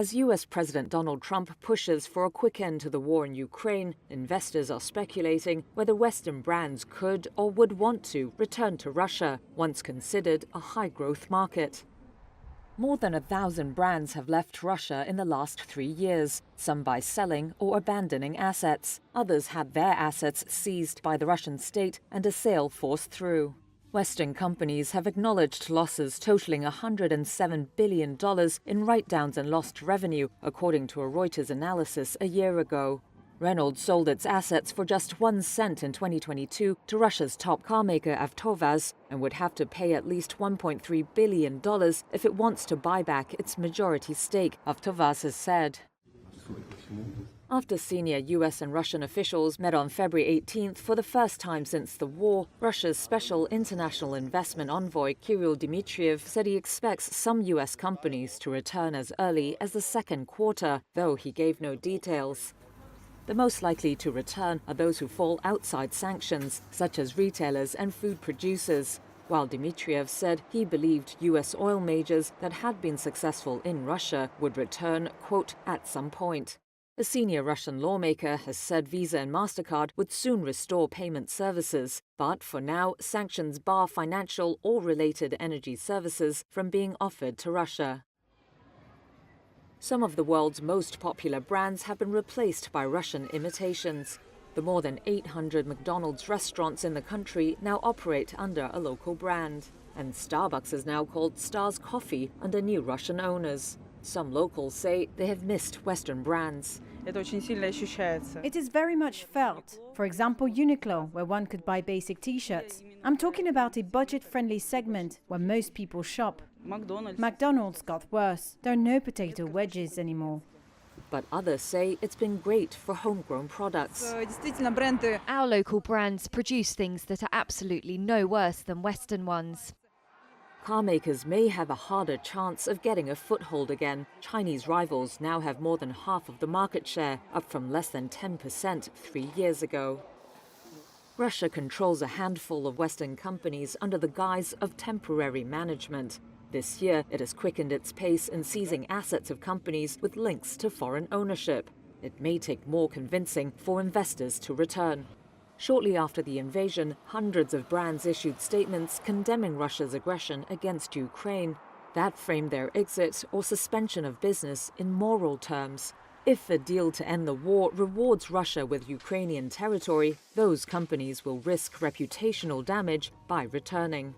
As US President Donald Trump pushes for a quick end to the war in Ukraine, investors are speculating whether Western brands could or would want to return to Russia, once considered a high-growth market. More than 1,000 brands have left Russia in the last 3 years, some by selling or abandoning assets. Others had their assets seized by the Russian state and a sale forced through. Western companies have acknowledged losses totaling $107 billion in write-downs and lost revenue, according to a Reuters analysis a year ago. Renault sold its assets for just 1 cent in 2022 to Russia's top carmaker Avtovaz and would have to pay at least $1.3 billion if it wants to buy back its majority stake, Avtovaz has said. After senior US and Russian officials met on February 18th for the first time since the war, Russia's special international investment envoy Kirill Dmitriev said he expects some US companies to return as early as the second quarter, though he gave no details. The most likely to return are those who fall outside sanctions, such as retailers and food producers, while Dmitriev said he believed US oil majors that had been successful in Russia would return, quote, at some point. A senior Russian lawmaker has said Visa and MasterCard would soon restore payment services, but for now, sanctions bar financial or related energy services from being offered to Russia. Some of the world's most popular brands have been replaced by Russian imitations. The more than 800 McDonald's restaurants in the country now operate under a local brand. And Starbucks is now called Stars Coffee under new Russian owners. Some locals say they have missed Western brands. It is very much felt. For example, Uniqlo, where one could buy basic t-shirts. I'm talking about a budget-friendly segment where most people shop. McDonald's got worse. There are no potato wedges anymore. But others say it's been great for homegrown products. Our local brands produce things that are absolutely no worse than Western ones. Car makers may have a harder chance of getting a foothold again. Chinese rivals now have more than half of the market share, up from less than 10% 3 years ago. Russia controls a handful of Western companies under the guise of temporary management. This year, it has quickened its pace in seizing assets of companies with links to foreign ownership. It may take more convincing for investors to return. Shortly after the invasion, hundreds of brands issued statements condemning Russia's aggression against Ukraine. That framed their exit or suspension of business in moral terms. If a deal to end the war rewards Russia with Ukrainian territory, those companies will risk reputational damage by returning.